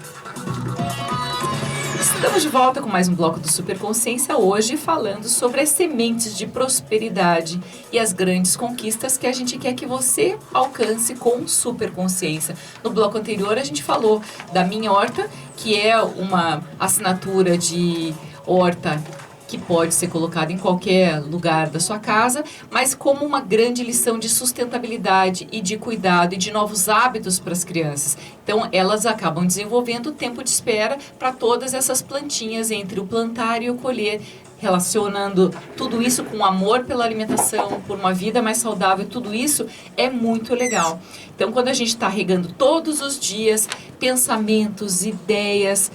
Estamos de volta com mais um bloco do Super Consciência, hoje falando sobre as sementes de prosperidade e as grandes conquistas que a gente quer que você alcance com Super Consciência. No bloco anterior a gente falou da Minha Horta, que é uma assinatura de horta que pode ser colocado em qualquer lugar da sua casa, mas como uma grande lição de sustentabilidade e de cuidado e de novos hábitos para as crianças. Então, elas acabam desenvolvendo o tempo de espera para todas essas plantinhas entre o plantar e o colher, relacionando tudo isso com amor pela alimentação, por uma vida mais saudável, tudo isso é muito legal. Então, quando a gente está regando todos os dias pensamentos, ideias,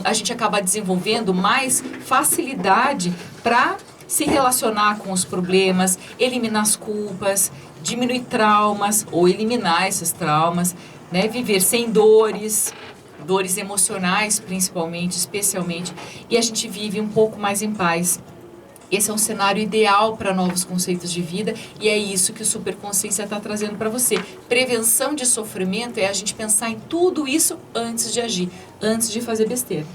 a gente acaba desenvolvendo mais facilidade para se relacionar com os problemas, eliminar as culpas, diminuir traumas ou eliminar esses traumas, né? Viver sem dores emocionais principalmente, especialmente, e a gente vive um pouco mais em paz. Esse é um cenário ideal para novos conceitos de vida e é isso que o Superconsciência está trazendo para você. Prevenção de sofrimento é a gente pensar em tudo isso antes de agir, antes de fazer besteira.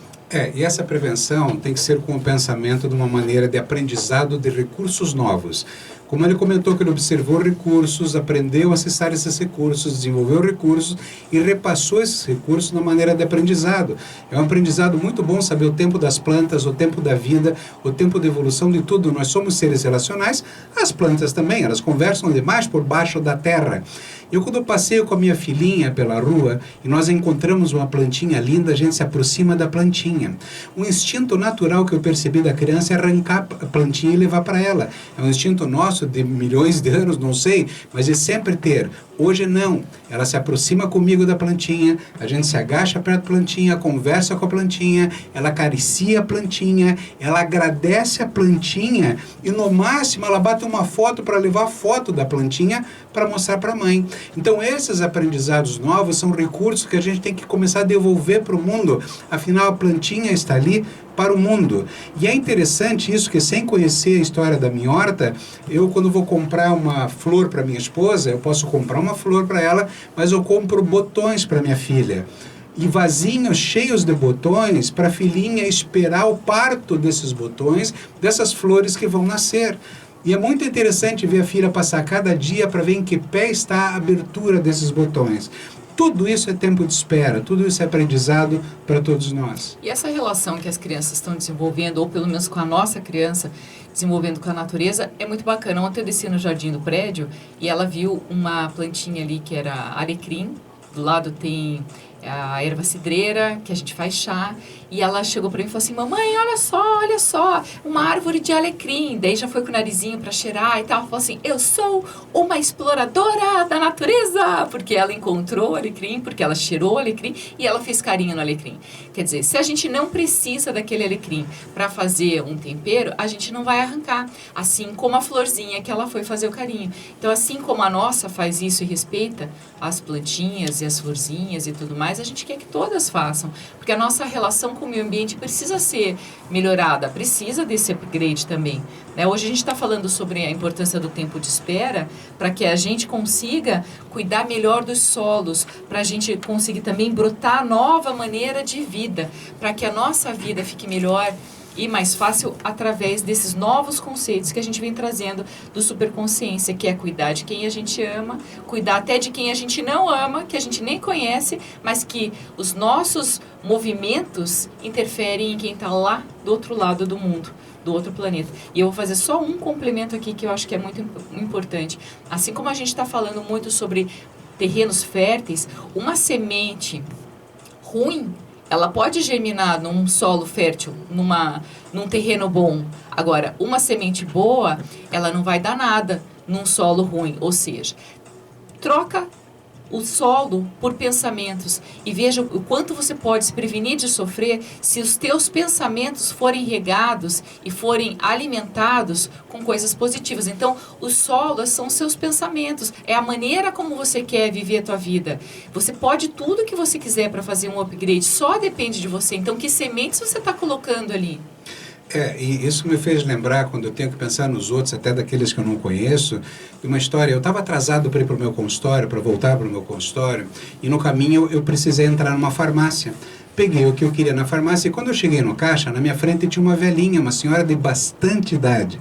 E essa prevenção tem que ser com o pensamento de uma maneira de aprendizado de recursos novos. Como ele comentou que ele observou recursos, aprendeu a acessar esses recursos, desenvolveu recursos e repassou esses recursos na maneira de aprendizado. É um aprendizado muito bom saber o tempo das plantas, o tempo da vida, o tempo de evolução de tudo. Nós somos seres relacionais, as plantas também, elas conversam demais por baixo da terra. Eu, quando eu passeio com a minha filhinha pela rua e nós encontramos uma plantinha linda, a gente se aproxima da plantinha. Um instinto natural que eu percebi da criança é arrancar a plantinha e levar para ela. É um instinto nosso de milhões de anos, não sei, mas de sempre ter. Hoje não. Ela se aproxima comigo da plantinha, a gente se agacha perto da plantinha, conversa com a plantinha, ela acaricia a plantinha, ela agradece a plantinha e no máximo ela bate uma foto para levar a foto da plantinha para mostrar para a mãe. Então esses aprendizados novos são recursos que a gente tem que começar a devolver para o mundo. Afinal, a plantinha está ali para o mundo. E é interessante isso, que sem conhecer a história da minha horta, eu quando vou comprar uma flor para minha esposa, eu posso comprar uma flor para ela, mas eu compro botões para minha filha. E vasinhos cheios de botões para a filhinha esperar o parto desses botões, dessas flores que vão nascer. E é muito interessante ver a filha passar cada dia para ver em que pé está a abertura desses botões. Tudo isso é tempo de espera, tudo isso é aprendizado para todos nós. E essa relação que as crianças estão desenvolvendo, ou pelo menos com a nossa criança, desenvolvendo com a natureza, é muito bacana. Ontem eu desci no jardim do prédio e ela viu uma plantinha ali que era alecrim, do lado tem a erva cidreira, que a gente faz chá, e ela chegou para mim e falou assim: mamãe, olha só, uma árvore de alecrim. Daí já foi com o narizinho para cheirar e tal. Ela falou assim: eu sou uma exploradora da natureza, porque ela encontrou o alecrim, porque ela cheirou o alecrim e ela fez carinho no alecrim. Quer dizer, se a gente não precisa daquele alecrim para fazer um tempero, a gente não vai arrancar, assim como a florzinha que ela foi fazer o carinho. Então, assim como a nossa faz isso e respeita as plantinhas e as florzinhas e tudo mais, a gente quer que todas façam, porque a nossa relação com o meio ambiente precisa ser melhorada, precisa desse upgrade também, né? Hoje a gente está falando sobre a importância do tempo de espera para que a gente consiga cuidar melhor dos solos, para a gente conseguir também brotar nova maneira de vida, para que a nossa vida fique melhor e mais fácil através desses novos conceitos que a gente vem trazendo do Superconsciência, que é cuidar de quem a gente ama, cuidar até de quem a gente não ama, que a gente nem conhece, mas que os nossos movimentos interferem em quem está lá do outro lado do mundo, do outro planeta. E eu vou fazer só um complemento aqui que eu acho que é muito importante. Assim como a gente está falando muito sobre terrenos férteis, uma semente ruim, ela pode germinar num solo fértil, num terreno bom. Agora, uma semente boa, ela não vai dar nada num solo ruim. Ou seja, troca o solo por pensamentos e veja o quanto você pode se prevenir de sofrer se os teus pensamentos forem regados e forem alimentados com coisas positivas. Então, o solo são os seus pensamentos, é a maneira como você quer viver a tua vida. Você pode tudo que você quiser para fazer um upgrade, só depende de você. Então, que sementes você está colocando ali? E isso me fez lembrar, quando eu tenho que pensar nos outros, até daqueles que eu não conheço, de uma história. Eu estava atrasado para ir para o meu consultório, para voltar para o meu consultório, e no caminho eu precisei entrar numa farmácia. Peguei o que eu queria na farmácia e quando eu cheguei no caixa, na minha frente tinha uma velhinha, uma senhora de bastante idade.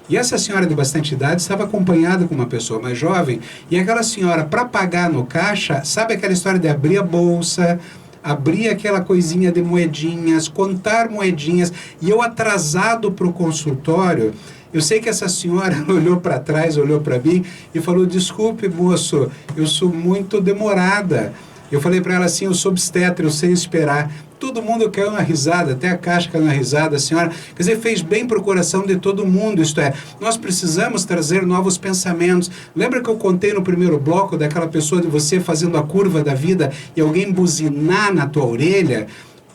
E essa senhora de bastante idade estava acompanhada com uma pessoa mais jovem, e aquela senhora, para pagar no caixa, sabe aquela história de abrir a bolsa, abrir aquela coisinha de moedinhas, contar moedinhas, e eu atrasado para o consultório. Eu sei que essa senhora olhou para trás, olhou para mim e falou: desculpe, moço, eu sou muito demorada. Eu falei para ela assim: eu sou obstetra, eu sei esperar. Todo mundo caiu na risada, até a Caixa caiu na risada, a senhora. Quer dizer, fez bem para o coração de todo mundo, isto é, nós precisamos trazer novos pensamentos. Lembra que eu contei no primeiro bloco daquela pessoa de você fazendo a curva da vida e alguém buzinar na tua orelha?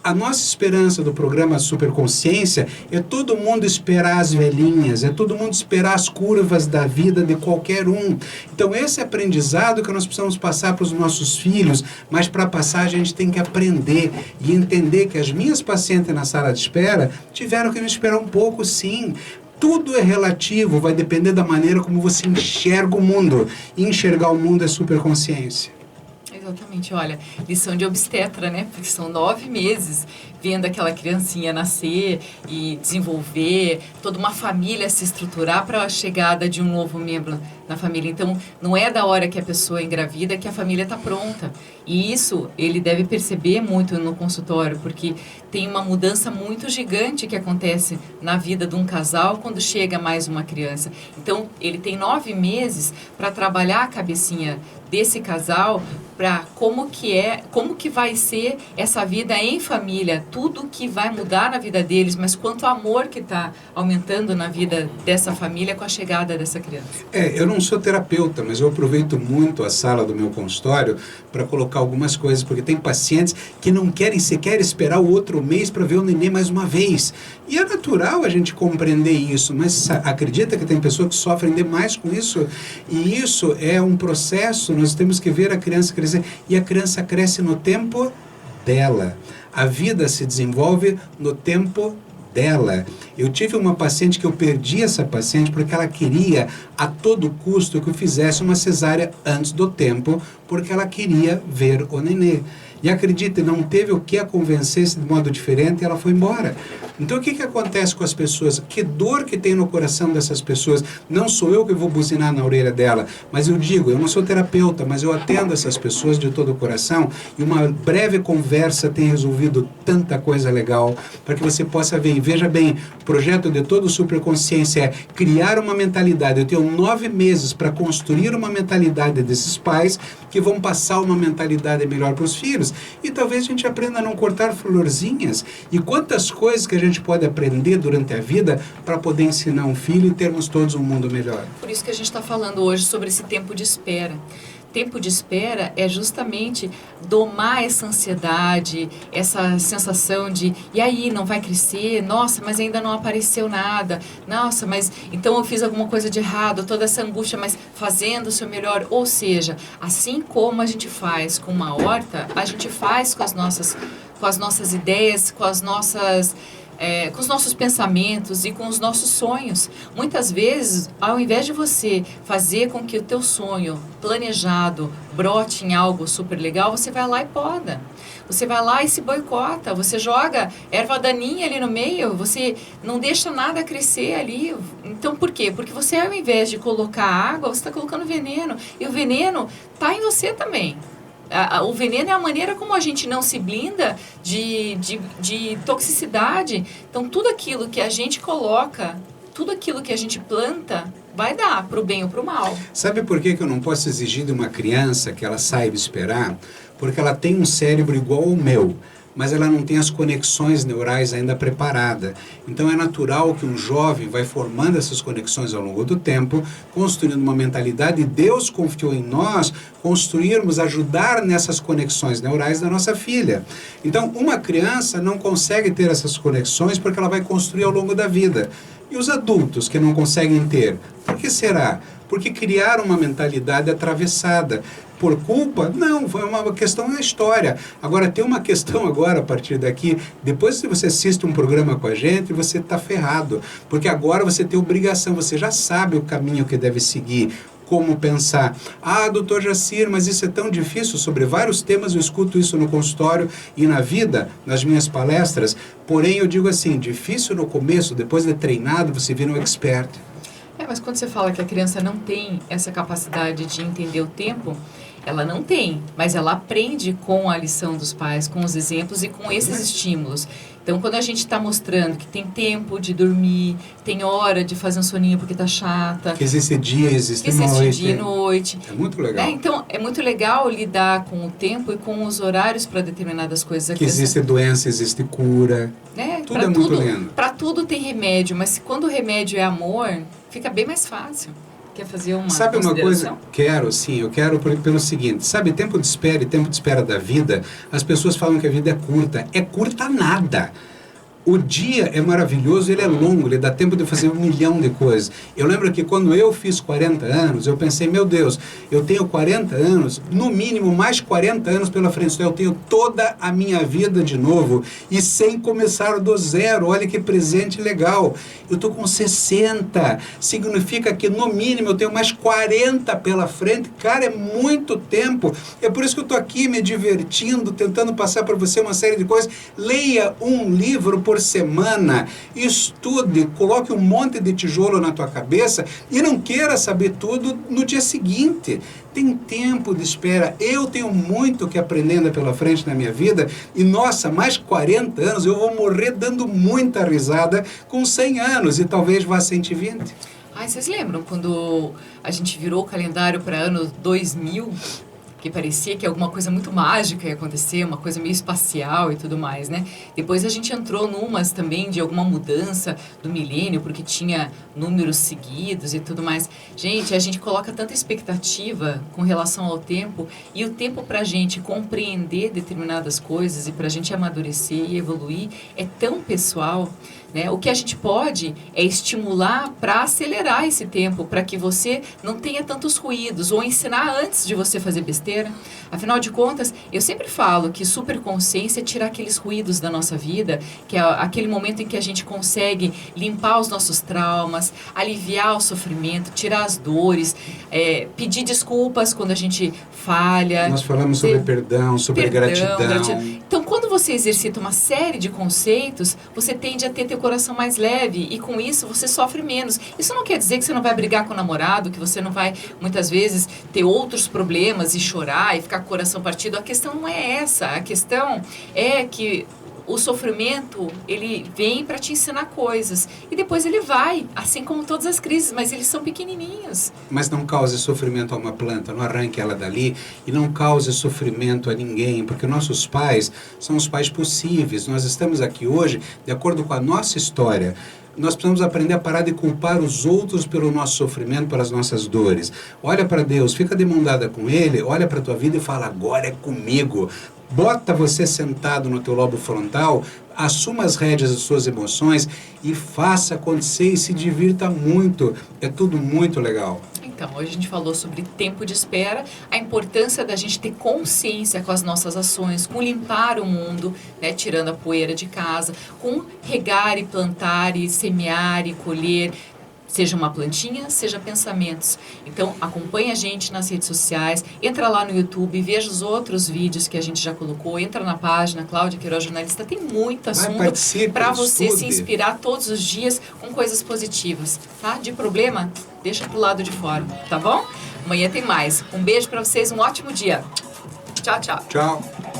A nossa esperança do programa Superconsciência é todo mundo esperar as velhinhas, é todo mundo esperar as curvas da vida de qualquer um. Então esse aprendizado que nós precisamos passar para os nossos filhos, mas para passar a gente tem que aprender e entender que as minhas pacientes na sala de espera tiveram que me esperar um pouco, sim. Tudo é relativo, vai depender da maneira como você enxerga o mundo. E enxergar o mundo é superconsciência. Exatamente, olha, lição de obstetra, né? Porque são 9 meses vendo aquela criancinha nascer e desenvolver, toda uma família se estruturar para a chegada de um novo membro na família. Então, não é da hora que a pessoa engravida que a família está pronta. E isso ele deve perceber muito no consultório, porque tem uma mudança muito gigante que acontece na vida de um casal quando chega mais uma criança. Então, ele tem 9 meses para trabalhar a cabecinha desse casal para como que vai ser essa vida em família, tudo que vai mudar na vida deles, mas quanto amor que está aumentando na vida dessa família com a chegada dessa criança. Eu não sou terapeuta, mas eu aproveito muito a sala do meu consultório para colocar algumas coisas, porque tem pacientes que não querem sequer esperar o outro mês para ver o neném mais uma vez. E é natural a gente compreender isso, mas acredita que tem pessoas que sofrem demais com isso? E isso é um processo, nós temos que ver a criança crescer, e a criança cresce no tempo dela. A vida se desenvolve no tempo dela. Eu tive uma paciente que eu perdi essa paciente porque ela queria a todo custo que eu fizesse uma cesárea antes do tempo, porque ela queria ver o nenê. E acredite, não teve o que a convencesse de modo diferente e ela foi embora. Então o que acontece com as pessoas? Que dor que tem no coração dessas pessoas? Não sou eu que vou buzinar na orelha dela, mas eu digo, eu não sou terapeuta, mas eu atendo essas pessoas de todo o coração e uma breve conversa tem resolvido tanta coisa legal para que você possa ver. E veja bem, o projeto de todo Superconsciência é criar uma mentalidade. Eu tenho 9 meses para construir uma mentalidade desses pais que vão passar uma mentalidade melhor para os filhos. E talvez a gente aprenda a não cortar florzinhas. E quantas coisas que a gente pode aprender durante a vida para poder ensinar um filho e termos todos um mundo melhor. Por isso que a gente está falando hoje sobre esse tempo de espera. Tempo de espera é justamente domar essa ansiedade, essa sensação de, e aí, não vai crescer? Nossa, mas ainda não apareceu nada. Nossa, mas então eu fiz alguma coisa de errado, toda essa angústia, mas fazendo o seu melhor. Ou seja, assim como a gente faz com uma horta, a gente faz com as nossas ideias, com os nossos pensamentos e com os nossos sonhos. Muitas vezes, ao invés de você fazer com que o teu sonho planejado brote em algo super legal, você vai lá e poda. Você vai lá e se boicota, você joga erva daninha ali no meio, você não deixa nada crescer ali. Então, por quê? Porque você, ao invés de colocar água, você está colocando veneno. E o veneno está em você também. O veneno é a maneira como a gente não se blinda de toxicidade. Então, tudo aquilo que a gente coloca, tudo aquilo que a gente planta, vai dar para o bem ou para o mal. Sabe por que eu não posso exigir de uma criança que ela saiba esperar? Porque ela tem um cérebro igual ao meu, mas ela não tem as conexões neurais ainda preparadas. Então é natural que um jovem vai formando essas conexões ao longo do tempo, construindo uma mentalidade, e Deus confiou em nós construirmos, ajudar nessas conexões neurais da nossa filha. Então uma criança não consegue ter essas conexões porque ela vai construir ao longo da vida. E os adultos que não conseguem ter? Por que será? Porque criaram uma mentalidade atravessada. Por culpa? Não, foi uma questão da história. Agora, tem uma questão agora, a partir daqui, depois que você assiste um programa com a gente, você está ferrado. Porque agora você tem obrigação, você já sabe o caminho que deve seguir, como pensar. Ah, doutor Jacir, mas isso é tão difícil. Sobre vários temas eu escuto isso no consultório e na vida, nas minhas palestras. Porém, eu digo assim, difícil no começo, depois de treinado, você vira um expert. Mas quando você fala que a criança não tem essa capacidade de entender o tempo, Ela não tem, mas ela aprende com a lição dos pais, com os exemplos e com esses estímulos. Então, quando a gente está mostrando que tem tempo de dormir, tem hora de fazer um soninho porque está chata. Que existe dia, existe noite. Existe dia e noite. É muito legal. Né? Então, é muito legal lidar com o tempo e com os horários para determinadas coisas. Que existe doença, existe cura. Né? Tudo é muito lindo. Para tudo tem remédio, mas quando o remédio é amor, fica bem mais fácil. Quer fazer uma Sabe uma coisa? Eu quero pelo seguinte, sabe, tempo de espera e tempo de espera da vida, as pessoas falam que a vida é curta nada. O dia é maravilhoso, ele é longo, ele dá tempo de fazer 1 milhão de coisas. Eu lembro que quando eu fiz 40 anos, eu pensei, meu Deus, eu tenho 40 anos, no mínimo mais 40 anos pela frente, então eu tenho toda a minha vida de novo e sem começar do zero. Olha que presente legal. Eu estou com 60, significa que no mínimo eu tenho mais 40 pela frente. Cara, é muito tempo. É por isso que eu estou aqui me divertindo, tentando passar para você uma série de coisas. Leia um livro por semana, estude, coloque um monte de tijolo na tua cabeça e não queira saber tudo no dia seguinte. Tem tempo de espera. Eu tenho muito que aprender ainda pela frente na minha vida e, nossa, mais 40 anos, eu vou morrer dando muita risada com 100 anos e talvez vá 120. Ai, vocês lembram quando a gente virou o calendário para ano 2000? Que parecia que alguma coisa muito mágica ia acontecer, uma coisa meio espacial e tudo mais, né? Depois a gente entrou numas também de alguma mudança do milênio, porque tinha números seguidos e tudo mais. Gente, a gente coloca tanta expectativa com relação ao tempo, e o tempo pra gente compreender determinadas coisas e pra gente amadurecer e evoluir é tão pessoal, né? O que a gente pode é estimular para acelerar esse tempo, para que você não tenha tantos ruídos, ou ensinar antes de você fazer besteira. Afinal de contas, eu sempre falo que superconsciência é tirar aqueles ruídos da nossa vida, que é aquele momento em que a gente consegue limpar os nossos traumas, aliviar o sofrimento, tirar as dores, pedir desculpas quando a gente falha. Nós falamos sobre perdão, sobre gratidão. Então, quando você exercita uma série de conceitos, você tende a ter teu coração mais leve e com isso você sofre menos. Isso não quer dizer que você não vai brigar com o namorado, que você não vai muitas vezes ter outros problemas e chorar e ficar com o coração partido. A questão não é essa. A questão é que o sofrimento, ele vem para te ensinar coisas e depois ele vai, assim como todas as crises, mas eles são pequenininhos. Mas não cause sofrimento a uma planta, não arranque ela dali e não cause sofrimento a ninguém, porque nossos pais são os pais possíveis. Nós estamos aqui hoje de acordo com a nossa história. Nós precisamos aprender a parar de culpar os outros pelo nosso sofrimento, pelas nossas dores. Olha para Deus, fica de mão dada com Ele, olha para a tua vida e fala, agora é comigo. Bota você sentado no teu lobo frontal, assuma as rédeas das suas emoções e faça acontecer e se divirta muito. É tudo muito legal. Então, hoje a gente falou sobre tempo de espera, a importância da gente ter consciência com as nossas ações, com limpar o mundo, né, tirando a poeira de casa, com regar e plantar e semear e colher, seja uma plantinha, seja pensamentos. Então, acompanhe a gente nas redes sociais, entra lá no YouTube, veja os outros vídeos que a gente já colocou, entra na página Cláudia Queiroz Jornalista, tem muito assunto para você se inspirar todos os dias com coisas positivas, tá? De problema, deixa pro lado de fora, tá bom? Amanhã tem mais. Um beijo para vocês, um ótimo dia. Tchau, tchau. Tchau.